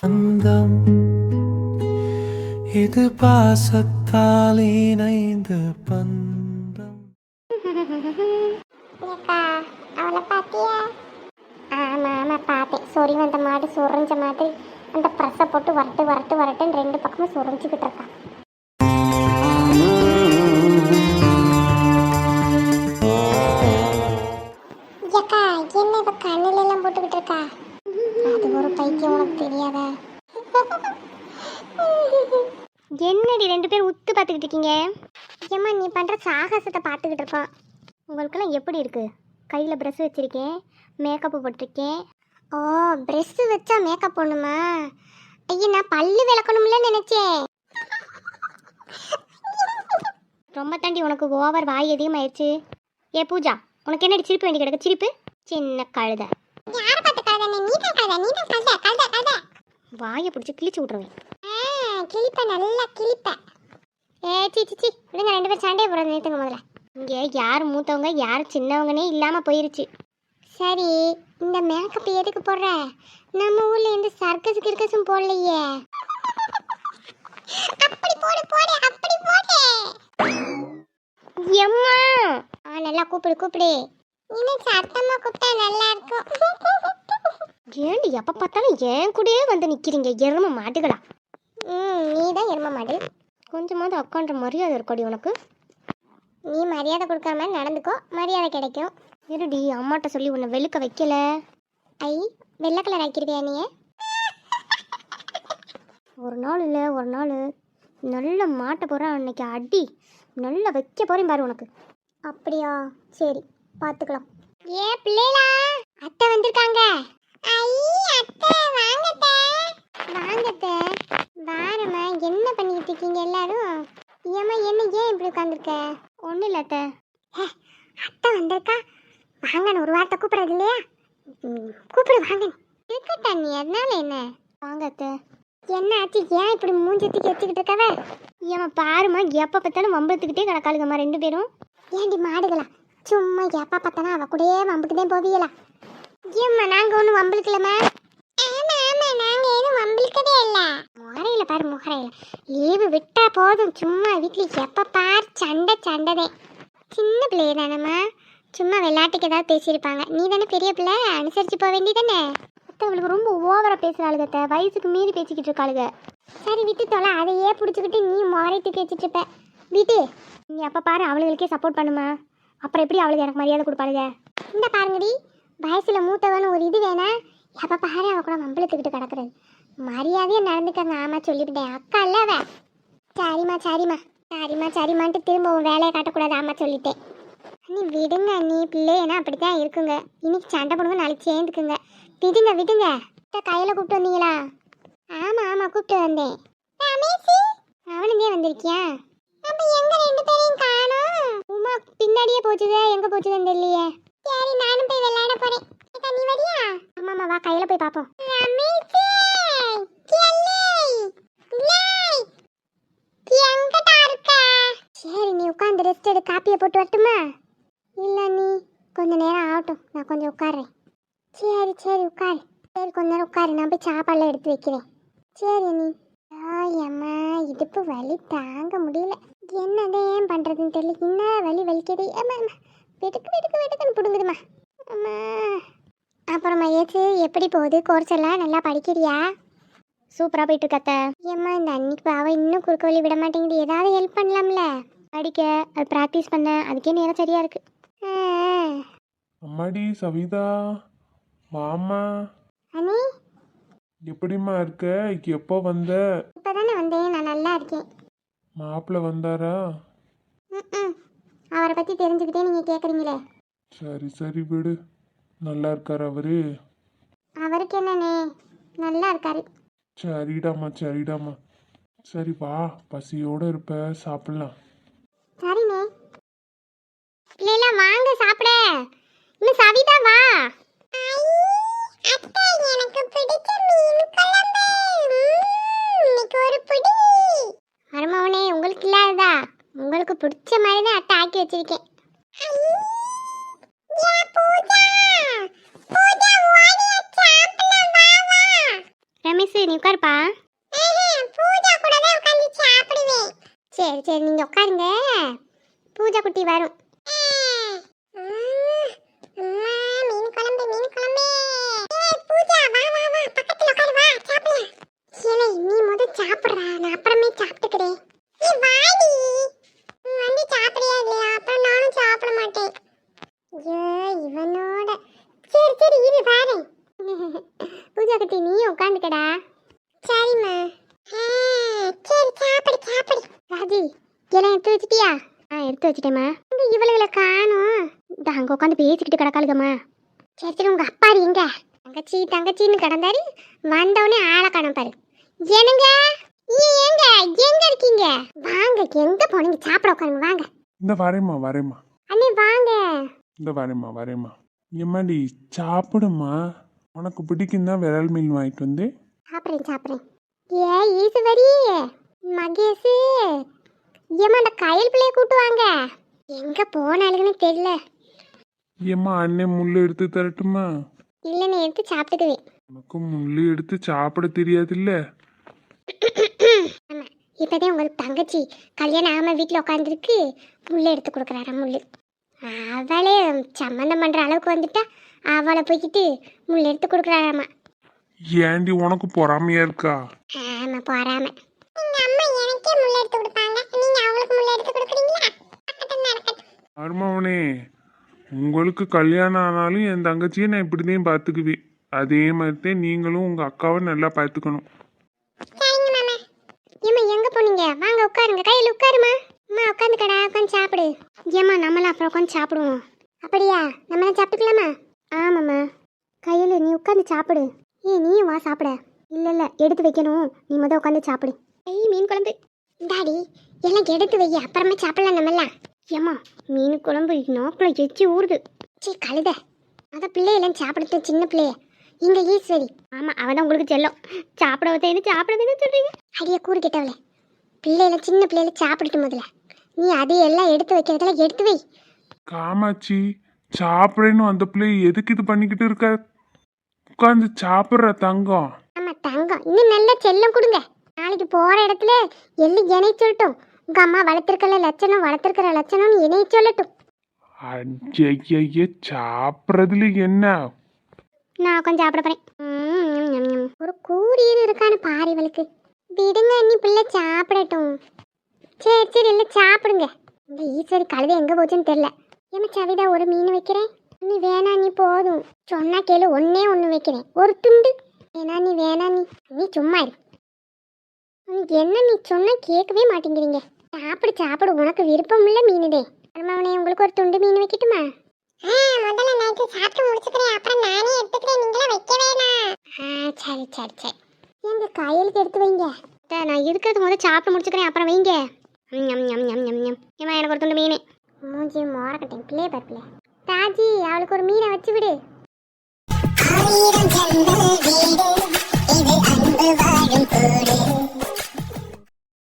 அந்தம் இது பாசத்தால் இணைந்த பந்தம். ஏக்கா அவளை பார்த்தியா? ஆமாம் ஆமாம் பார்த்தேன். சொறி வந்த மாடு சுரஞ்ச மாதிரி அந்த ப்ரெஸ்ஸை போட்டு வரட்டு வரட்டு வரட்டுன்னு ரெண்டு பக்கமும் சுரஞ்சிக்கிட்டு இருக்கா. ஏக்கா என்ன இவ கண்ணில எல்லாம் போட்டுக்கிட்டு இருக்கா? அது ஒரு பைத்தியம், உனக்கு தெரியாதா? என்னடி ரெண்டு பேரும் உத்து பார்த்துக்கிட்டு இருக்கீங்க? ஏம்மா நீ பண்ணுற சாகசத்தை பார்த்துக்கிட்டு இருக்கோம். உங்களுக்கெல்லாம் எப்படி இருக்கு? கையில் ப்ரெஷ் வச்சுருக்கேன், மேக்கப்பு போட்டிருக்கேன். ஓ, ப்ரெஷ்ஷு வச்சா மேக்கப் போடணுமா? ஐயா நான் பல்லு விளக்கணும்ல நினச்சேன். ரொம்ப தாண்டி உனக்கு ஓவர் வாய் அதிகமாயிடுச்சு. ஏ பூஜா, உனக்கு என்னடி சிரிப்பு வேண்டி கிடக்கு? சிரிப்பு சின்ன கழுத. யாரை பார்த்து கழுத? நீ தான் கழுத, நீ தான் கழுத கழுத கழுத. வாயை பிடிச்சி கிழிச்சு விட்ருவேன். கிழிப்ப நல்லா கிழிப்ப. சி விடுங்க, ரெண்டு பேரும் சண்டையை போடுறது நிறுத்துங்க முதல்ல. இங்கே யார் மூத்தவங்க யார் சின்னவங்கன்னே இல்லாமல் போயிருச்சு. சரி, இந்த மேக்கப் எதுக்கு போடுற? நம்ம ஊர்ல எந்த சர்க்கஸ் கிர்கஸும் போடலையே. அப்படி போடு போடு அப்படி போடு. எம்மா நல்லா கூப்பிடு. இன்னும் சத்தமா கூப்பிட்டா நல்லா இருக்கும். ஏண்டி எப்ப பார்த்தாலும் ஏன் கூடயே வந்து நிக்கிறீங்க எரும மாட்டுகளா? நீ தான் எரும மாடு. கொஞ்சமாவது அக்கான்ற மரியாதை இருக்காடி உனக்கு. நீ மரியாதை கொடுக்காம நடந்துக்கோ, மரியாதை கிடைக்கும். இருடி, அம்மாட்ட சொல்லி உன்னை வெளுக்க வைக்கல. ஐ, வெள்ளை கலர் ஆக்கிடுவியா நீ? ஒரு நாள் இல்லை ஒரு நாள் நல்ல மாட்ட போகிறேன். அன்னைக்கு அடி நல்லா வைக்க போகிறேன் பாரு உனக்கு. அப்படியா? சரி பார்த்துக்கலாம். ஏ பிள்ளைகளா, அத்தை வந்திருக்காங்க. ஐ அத்தை, வாங்கத்தை வாங்கத்தை. வாரம்மா, என்ன பண்ணிக்கிட்டு இருக்கீங்க எல்லாரும்? ஏம்மா என்ன ஏன் இப்படி உட்காந்துருக்க? ஒன்றும் இல்லை அத்தை. அத்தை வந்திருக்கா, வாங்கன்னு ஒரு வார்த்தை கூப்பிட்றது இல்லையா? கூப்பிடு வாங்க. இருக்கட்டா நீ, அதனால என்ன? வாங்க அத்தை. என்ன ஆச்சு? ஏன் இப்படி மூஞ்சத்துக்கு வச்சுக்கிட்டு இருக்கவ? ஏம்மா பாருமா, எப்போ பார்த்தாலும் வம்பளத்துக்கிட்டே கிடக்காளுங்கம்மா ரெண்டு பேரும். ஏண்டி மாடுகளா, சும்மா எப்போ பார்த்தாலும் அவ கூடயே வம்புக்கு தான் போவீங்களா? ஏம்மா நாங்கள் ஒன்றும் வம்பளுக்கலம்மா. ஆமாம் ஆமாம், நாங்கள் எதுவும் வம்பளுக்கதே இல்லை. முகரையில் பாரு முகரையில். லீவு விட்டா போதும், சும்மா வீட்டில் எப்போ பார் சண்டைதே. சின்ன பிள்ளைய தானம்மா, சும்மா விளையாட்டுக்கு ஏதாவது பேசியிருப்பாங்க. நீ தானே பெரிய பிள்ளை, அனுசரித்து போக வேண்டியதானே. அவளுக்கு ரொம்ப ஓவராக பேசுகிறாளுகத்த, வயசுக்கு மீறி பேசிக்கிட்டு இருக்காளுங்க. சரி விட்டு தொலை, அதையே பிடிச்சிக்கிட்டு நீ முறை தூக்கி வச்சுட்டு இருப்ப. வீட்டு நீ அப்போ பாரு அவளுகளுக்கே சப்போர்ட் பண்ணுமா, அப்புறம் எப்படி அவளுக்கு எனக்கு மரியாதை கொடுப்பாளுங்க? இந்த பாருங்கடி, வயசில் மூத்தவன்னு ஒரு இது வேணா, எப்போ பாரு அவள் கூட வம்பளத்துக்கிட்டு கிடக்குறது. மரியாதையாக நடந்துக்கங்க. ஆமாம் சொல்லிவிட்டேன், அக்கா இல்லை அவ. சரிம்மான்ட்டு திரும்ப உன் வேலையை காட்டக்கூடாது. ஆமாம் சொல்லிட்டேன். நீ விடுங்க, நீ பிள்ளைன்னா அப்படித்தான் இருக்குங்க. இன்னைக்கு சண்டை போடுங்க, நாளைக்கு சேர்ந்துக்குங்க. விடுங்க. கையில் கூப்பிட்டு வந்தீங்களா? ஆமாம் கூப்பிட்டு வந்தேன். அவனுமே வந்திருக்கியா? அப்ப எங்க ரெண்டு பேரையும் காணோம்? உமா பின்னாடியே போச்சுதே, எங்க போச்சுதுன்னு தெரியலையே. சரி நானும் போய் விளையாட போறேன். நீ வரியா? ஆமாம்மா வா, கையில போய் பார்ப்போம். சரி நீ உட்காந்து ரெஸ்ட் எடு, காப்பியை போட்டு வரட்டுமா? இல்லை நீ கொஞ்ச நேரம் ஆகட்டும், நான் கொஞ்சம் உட்காடுறேன். சரி உட்காரு. சரி கொஞ்ச நேரம் உட்காரு, நான் போய் சாப்பாடுலாம் எடுத்து வைக்கிறேன். சரி நீ. அம்மா இடுப்பு வலி தாங்க முடியல. என்னதான் பண்ணுறதுன்னு தெரியல, இன்னும் வலி வலிக்குது. அம்மா வெட்டுக்குன்னு பிடுங்குதுமா. அம்மா அப்புறமா ஏச்சு எப்படி போகுது? கோர்ஸ் எல்லாம் நல்லா படிக்கிறியா? சூப்பராக போயிட்டு இருக்கத்த. ஏம்மா இந்த அன்னைக்கு பாவம் இன்னும் குறுக்க வழி விட மாட்டேங்குது, ஏதாவது ஹெல்ப் பண்ணலாம்ல? படிக்க அது ப்ராக்டிஸ் பண்ண அதுக்கே நேரம் சரியா இருக்கு. அம்மாடி சவிதா, வாமா. அண்ணி எப்படிம்மா இருக்க? எப்போ வந்த? இப்போதானே வந்தேன், நான் நல்லா இருக்கேன். மாப்பிள்ள வந்தாரா? அவரை பற்றி தெரிஞ்சுக்கிட்டே நீங்கள் கேட்குறீங்களே. சரி விடு. நல்லா இருக்காரு அவரு? அவருக்கு என்னண்ணே, நல்லா இருக்காரு. சரிடாமா. சரி வா, பசியோட இருப்ப, சாப்பிடலாம். சரிண்ணே. இல்லைல்ல வாங்க சாப்பிட. இன்னும் சவிதா வா. எனக்கு பிடிச்ச மீன் குழம்பு. இன்னைக்கு ஒரு பிடி. மருமவனே உங்களுக்கு இல்லாததா? உங்களுக்கு பிடிச்ச மாதிரி தான் அட்டை ஆக்கி வச்சிருக்கேன். ரமேஷ் மகேஷ் நீ உட்காருப்பா. பூஜா கூட தான் உட்கார்ந்து சாப்பிடுவேன். சரி சரி நீங்க உட்காருங்க, பூஜா குட்டி வரும். மீன் குழம்பு மீன் குழம்பு. பூஜா வா வா வா பக்கத்துல உட்காரு, வா சாப்பிடலாம். ஏலே நீ முத சாப்பிடுறா, நான் அப்புறமே சாப்பிட்டுக்கிறேன். நீ வாடி, நீ வந்து சாப்பிடுறியா இல்லையா? அப்புறம் நானும் சாப்பிட மாட்டேன். ஐயோ இவனோட. சரி சரி இரு வரேன். பூஜா குட்டி நீ உட்காந்துக்கடா. சரிம்மா. சரி சாப்பிடு சாப்பிடு. ராஜி எல்லாம் எடுத்து வச்சிட்டியா? எடுத்து வச்சிட்டேம்மா. இவளுகளை காணும், இந்த அங்கே உட்காந்து பேசிக்கிட்டு கிடக்காளுகம்மா. சரி சரி உங்க அப்பாரு எங்க? தங்கச்சி தங்கச்சின்னு கிடந்தாரு, வந்தவொடனே ஆளை காணும் பாரு. என்னங்க ஏங்க எங்க இருக்கீங்க? வாங்க, எங்க போனீங்க? சாப்பிட உட்காருங்க வாங்க. இந்த வரேம்மா வரேம்மா. அண்ணே வாங்க. இந்த வரேம்மா வரேம்மா. எம்மாடி சாப்பிடுமா, உனக்கு பிடிக்கும் தான் விரல் மீன் வாங்கிட்டு வந்து. சாப்பிட்றேன் சாப்பிட்றேன். ஏ ஈஸ்வரி மகேஷ் ஏமா அந்த கயல் பிள்ளைய கூட்டு வாங்க. எங்க போனாலுங்கன்னு தெரியல. ஏம்மா அண்ணன் முள்ளு எடுத்து தரட்டுமா? இல்லைன்னு எடுத்து சாப்பிட்டுக்குவேன். உனக்கு முள்ளு எடுத்து சாப்பிட தெரியாதுல்ல? ஆமா இப்போதான் உங்களுக்கு தங்கச்சி கல்யாணம் ஆகாம வீட்டில் உட்காந்துருக்கு, முள்ளு எடுத்து கொடுக்குறாரா முள்ளு. அவளே சம்மந்தம் பண்ணுற அளவுக்கு வந்துட்டா, அவளை போய்கிட்டு முள்ளு எடுத்து கொடுக்குறாராமா. ஏண்டி உனக்கு பொறாமையா இருக்கா? ஆமா போறாம. எங்க அம்மா எனக்கே முள்ளு எடுத்து கொடுப்பாங்க, நீங்க அவங்களுக்கு முள்ளு எடுத்து கொடுக்குறீங்களா? மருமவனே, உங்களுக்கு கல்யாணம் ஆனாலும் என் தங்கச்சியை நான் இப்படிதான் பார்த்துக்குவேன். அதே மாதிரி தான் நீங்களும் உங்க அக்காவை நல்லா பார்த்துக்கணும். சரிங்க மாமா. ஏம்மா எங்க போனீங்க? வாங்க உட்காருங்க, கையில் உட்காருமா. அம்மா உட்காந்து கடா உட்காந்து சாப்பிடு. ஏம்மா நம்மளாம் அப்புறம் உட்காந்து சாப்பிடுவோம். அப்படியா? நம்மளாம் சாப்பிட்டுக்கலாமா? ஆமாம்மா. கையில் நீ உட்காந்து சாப்பிடு. நீயும் வா சாப்பிட. இல்லை இல்லை எடுத்து வைக்கணும், நீ முதல் உட்காந்து சாப்பிடு. மீன் குழம்பு டாடி எல்லாம் எடுத்து வை, அப்புறமா சாப்பிடலாம் நம்மலாம். ஏம்மா மீன் குழம்பு நாக்கில் எச்சி ஊறுது. சீ கழுத, அதான் பிள்ளையெல்லாம் சாப்பிடுறது, சின்ன பிள்ளைய. இங்க ஈஸ்வரி. ஆமாம் அவன் தான் உங்களுக்கு செல்லம். சாப்பிட சாப்பிடுதுன்னு சொல்கிறீங்க. அடியே கூறு கேட்டவளே, பிள்ளையில சின்ன பிள்ளையில சாப்பிடுட்டு முதல்ல. நீ அதையெல்லாம் எடுத்து வைக்கிறதெல்லாம் எடுத்து வை. காமாட்சி சாப்பிடணும், அந்த பிள்ளை எதுக்கு இது பண்ணிக்கிட்டு இருக்க? உட்காந்து சாப்பிட்ற தங்கம். ஆமா தங்கம், இன்னும் நல்ல செல்லம் கொடுங்க. நாளைக்கு போற இடத்துல எல்லாம் என்னை சொல்லட்டும், உங்க அம்மா வளர்த்திருக்கிற லட்சணம்னு என்னை சொல்லட்டும். ஐய சாப்பிட்றதுல என்ன? நான் கொஞ்சம் சாப்பிட போறேன். ஒரு கூறியது இருக்கான்னு பாரு இவளுக்கு. விடுங்க நீ பிள்ளை சாப்பிடட்டும். சரி சரி இல்லை சாப்பிடுங்க. இந்த ஈஸ்வரி கழுதை எங்க போச்சுன்னு தெரியல. ஏமா சவிதா ஒரு மீன் வைக்கிறேன். நீ வேணா நீ போதும் சொன்னா கேளு, ஒன்னே ஒன்று வைக்கிறேன், ஒரு துண்டு. நீ வேணா நீ சும்மா இரு. உனக்கு என்ன நீ சொன்னா கேட்கவே மாட்டேங்கிறீங்க. சாப்பிடு உனக்கு விருப்பம் இல்லை மீனுதே. அம்மாவனே உங்களுக்கு ஒரு துண்டு மீன் வைக்கட்டுமா? முதல்ல நைட்டு சாப்பிட்டு முடிச்சுக்கிறேன், அப்புறம் நானே எடுத்துக்கிறேன், நீங்களே வைக்க வேணாம். சரி சரி சரி. எங்க கையலுக்கு எடுத்து வைங்க. நான் இருக்கிறது முதல்ல சாப்பிட்டு முடிச்சுக்கிறேன், அப்புறம் வைங்க. ஏமா எனக்கு ஒரு துண்டு மீன். மூஞ்சி மோரக்கட்டேன் பிள்ளைய பருப்பில்ல. ராஜி அவளுக்கு ஒரு மீனை வச்சு விடு. ஆயிரம் ஜன்னல் வீடு இது அன்பு வாழும் கூடு.